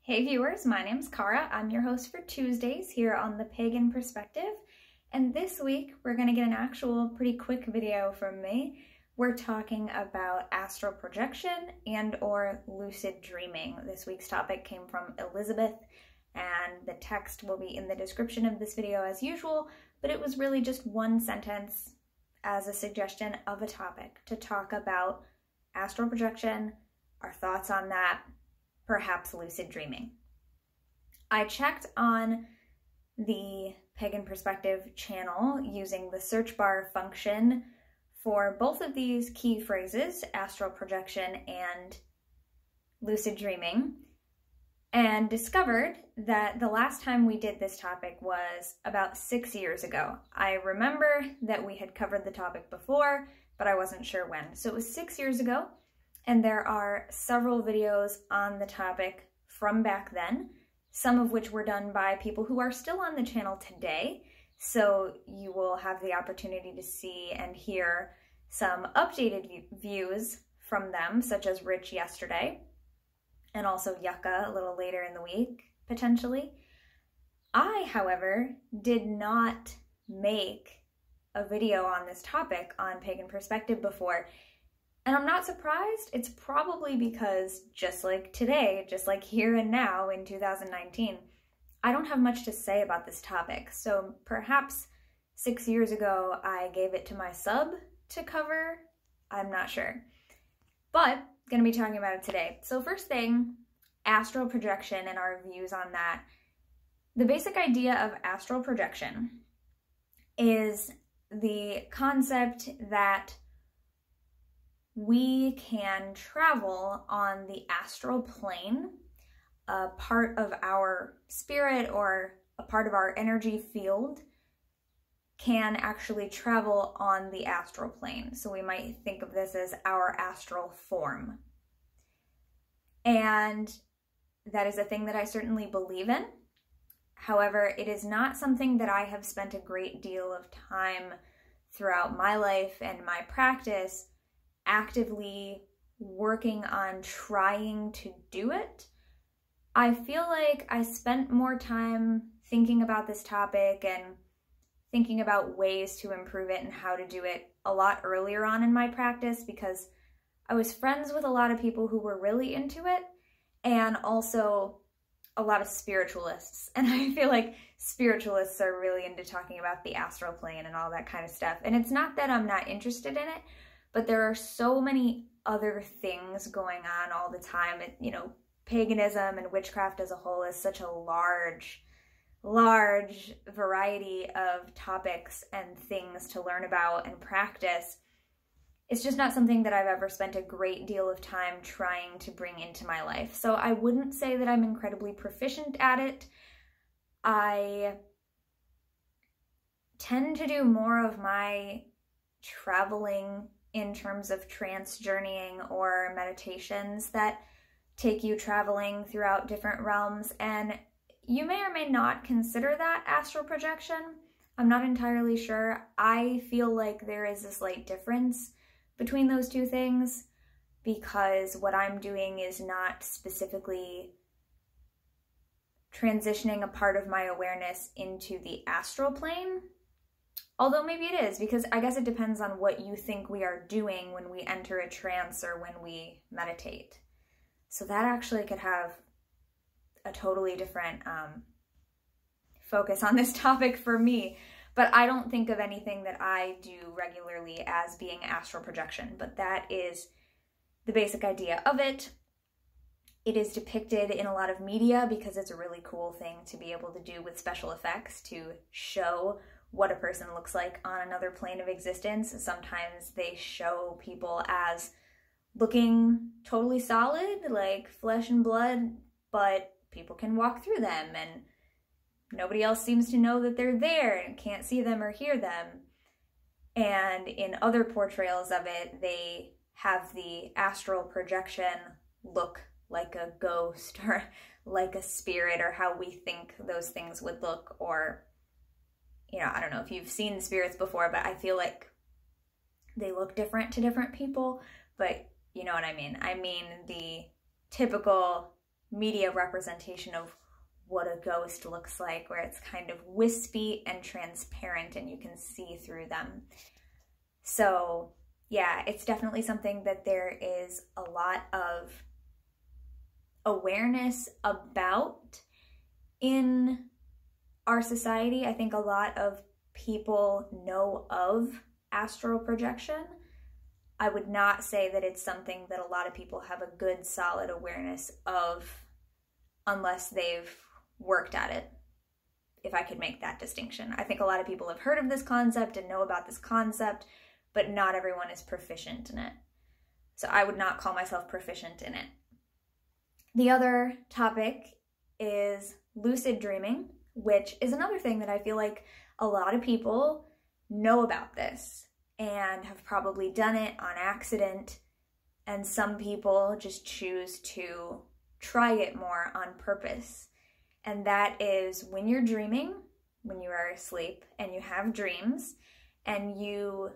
Hey viewers, my name's Cara. I'm your host for Tuesdays here on the Pagan Perspective. And this week we're going to get an actual pretty quick video from me. We're talking about astral projection and or lucid dreaming. This week's topic came from Elizabeth and the text will be in the description of this video as usual, but it was really just one sentence as a suggestion of a topic to talk about astral projection, our thoughts on that, perhaps lucid dreaming. I checked on the Pagan Perspective channel using the search bar function for both of these key phrases, astral projection and lucid dreaming, and discovered that the last time we did this topic was about 6 years ago. I remember that we had covered the topic before, but I wasn't sure when. So it was 6 years ago. And there are several videos on the topic from back then, some of which were done by people who are still on the channel today. So you will have the opportunity to see and hear some updated views from them, such as Rich yesterday, and also Yucca a little later in the week, potentially. I, however, did not make a video on this topic on Pagan Perspective before. And I'm not surprised. It's probably because just like today, just like here and now in 2019, I don't have much to say about this topic. So perhaps 6 years ago, I gave it to my sub to cover. I'm not sure. But gonna be talking about it today. So first thing, astral projection and our views on that. The basic idea of astral projection is the concept that we can travel on the astral plane, a part of our spirit or a part of our energy field can actually travel on the astral plane. So we might think of this as our astral form. And that is a thing that I certainly believe in. However, it is not something that I have spent a great deal of time throughout my life and my practice actively working on trying to do it. I feel like I spent more time thinking about this topic and thinking about ways to improve it and how to do it a lot earlier on in my practice because I was friends with a lot of people who were really into it and also a lot of spiritualists. And I feel like spiritualists are really into talking about the astral plane and all that kind of stuff. And it's not that I'm not interested in it, but there are so many other things going on all the time. You know, paganism and witchcraft as a whole is such a large variety of topics and things to learn about and practice. It's just not something that I've ever spent a great deal of time trying to bring into my life. So I wouldn't say that I'm incredibly proficient at it. I tend to do more of my traveling in terms of trance journeying or meditations that take you traveling throughout different realms. And you may or may not consider that astral projection. I'm not entirely sure. I feel like there is a slight difference between those two things because what I'm doing is not specifically transitioning a part of my awareness into the astral plane. Although maybe it is, because I guess it depends on what you think we are doing when we enter a trance or when we meditate. So that actually could have a totally different focus on this topic for me. But I don't think of anything that I do regularly as being astral projection, but that is the basic idea of it. It is depicted in a lot of media because it's a really cool thing to be able to do with special effects to show what a person looks like on another plane of existence. Sometimes they show people as looking totally solid, like flesh and blood, but people can walk through them and nobody else seems to know that they're there and can't see them or hear them. And in other portrayals of it, they have the astral projection look like a ghost or like a spirit or how we think those things would look. Or, you know, I don't know if you've seen spirits before, but I feel like they look different to different people, but you know what I mean. I mean the typical media representation of what a ghost looks like, where it's kind of wispy and transparent and you can see through them. So yeah, it's definitely something that there is a lot of awareness about in our society. I think a lot of people know of astral projection. I would not say that it's something that a lot of people have a good, solid awareness of unless they've worked at it, if I could make that distinction. I think a lot of people have heard of this concept and know about this concept, but not everyone is proficient in it. So I would not call myself proficient in it. The other topic is lucid dreaming, which is another thing that I feel like a lot of people know about this and have probably done it on accident, and some people just choose to try it more on purpose. And that is when you're dreaming, when you are asleep and you have dreams, and you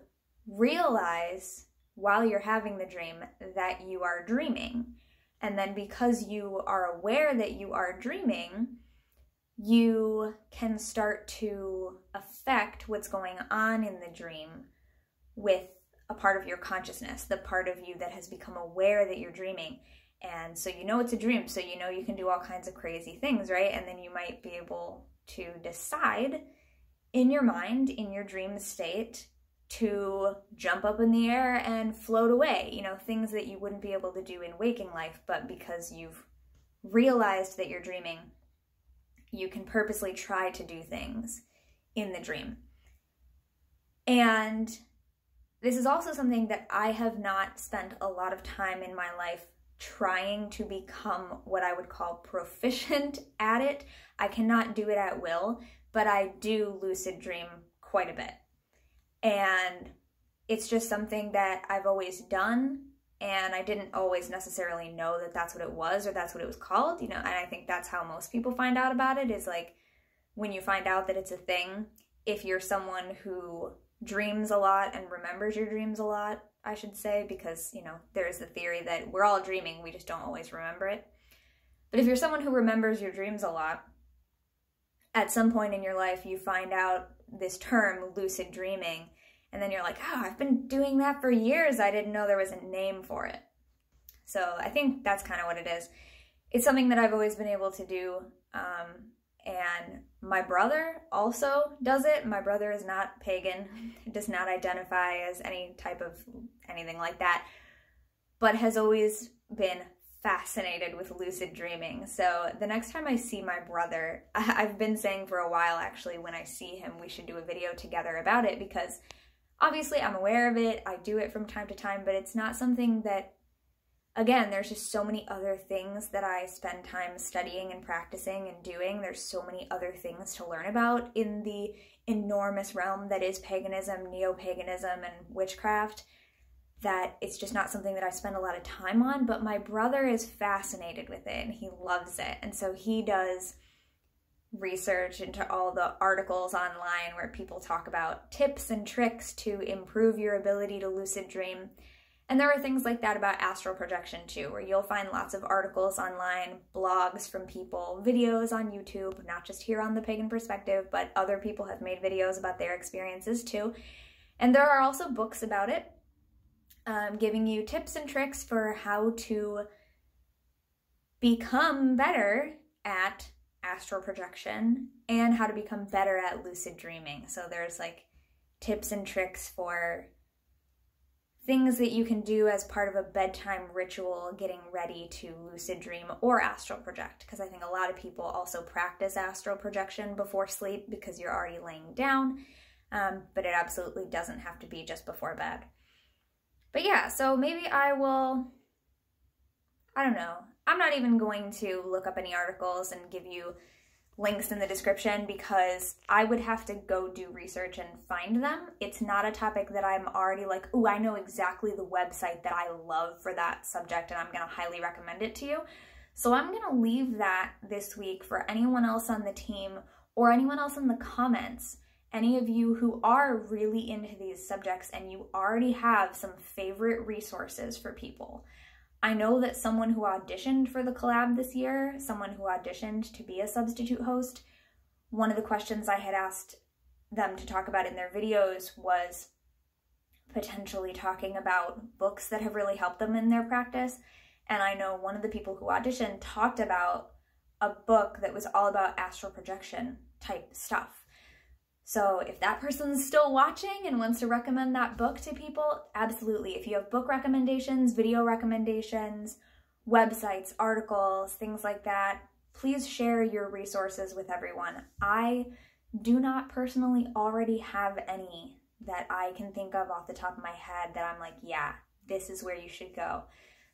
realize while you're having the dream that you are dreaming. And then because you are aware that you are dreaming, you can start to affect what's going on in the dream with a part of your consciousness, the part of you that has become aware that you're dreaming. And so you know it's a dream, so you know you can do all kinds of crazy things, right? And then you might be able to decide in your mind, in your dream state, to jump up in the air and float away, you know, things that you wouldn't be able to do in waking life, but because you've realized that you're dreaming, you can purposely try to do things in the dream. And this is also something that I have not spent a lot of time in my life trying to become what I would call proficient at it. I cannot do it at will, but I do lucid dream quite a bit. And it's just something that I've always done, and I didn't always necessarily know that that's what it was or that's what it was called, you know, and I think that's how most people find out about it, is like when you find out that it's a thing, if you're someone who dreams a lot and remembers your dreams a lot, I should say, because, you know, there's the theory that we're all dreaming, we just don't always remember it. But if you're someone who remembers your dreams a lot, at some point in your life you find out this term, lucid dreaming, and then you're like, oh, I've been doing that for years. I didn't know there was a name for it. So I think that's kind of what it is. It's something that I've always been able to do, and my brother also does it. My brother is not pagan, does not identify as any type of anything like that, but has always been fascinated with lucid dreaming. So the next time I see my brother, I've been saying for a while actually, when I see him, we should do a video together about it, because obviously I'm aware of it, I do it from time to time, but it's not something that, again, there's just so many other things that I spend time studying and practicing and doing. There's so many other things to learn about in the enormous realm that is paganism, neo-paganism, and witchcraft, that it's just not something that I spend a lot of time on. But my brother is fascinated with it and he loves it. And so he does research into all the articles online where people talk about tips and tricks to improve your ability to lucid dream. And there are things like that about astral projection too, where you'll find lots of articles online, blogs from people, videos on YouTube, not just here on the Pagan Perspective, but other people have made videos about their experiences too. And there are also books about it, giving you tips and tricks for how to become better at astral projection and how to become better at lucid dreaming. So there's like tips and tricks for things that you can do as part of a bedtime ritual, getting ready to lucid dream or astral project, because I think a lot of people also practice astral projection before sleep because you're already laying down, but it absolutely doesn't have to be just before bed. But yeah, so maybe I will, I don't know, I'm not even going to look up any articles and give you links in the description because I would have to go do research and find them. It's not a topic that I'm already like, ooh, I know exactly the website that I love for that subject and I'm going to highly recommend it to you. So I'm going to leave that this week for anyone else on the team or anyone else in the comments. Any of you who are really into these subjects and you already have some favorite resources for people, I know that someone who auditioned for the collab this year, someone who auditioned to be a substitute host, one of the questions I had asked them to talk about in their videos was potentially talking about books that have really helped them in their practice. And I know one of the people who auditioned talked about a book that was all about astral projection type stuff. So if that person's still watching and wants to recommend that book to people, absolutely. If you have book recommendations, video recommendations, websites, articles, things like that, please share your resources with everyone. I do not personally already have any that I can think of off the top of my head that I'm like, yeah, this is where you should go.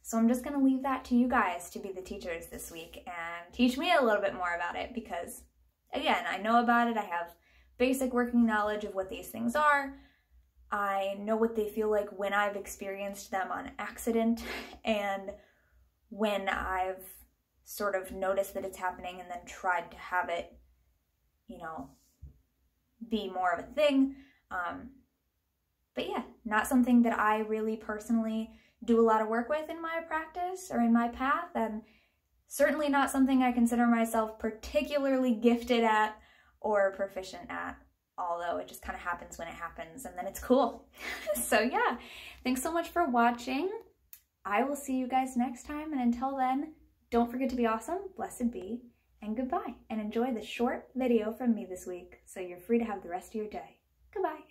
So I'm just gonna leave that to you guys to be the teachers this week and teach me a little bit more about it because, again, I know about it. I have basic working knowledge of what these things are. I know what they feel like when I've experienced them on accident and when I've sort of noticed that it's happening and then tried to have it, you know, be more of a thing. But yeah, not something that I really personally do a lot of work with in my practice or in my path, and certainly not something I consider myself particularly gifted at or proficient at, although it just kind of happens when it happens and then it's cool. So yeah, thanks so much for watching. I will see you guys next time, and until then, don't forget to be awesome, blessed be, and goodbye, and enjoy the short video from me this week so you're free to have the rest of your day. Goodbye.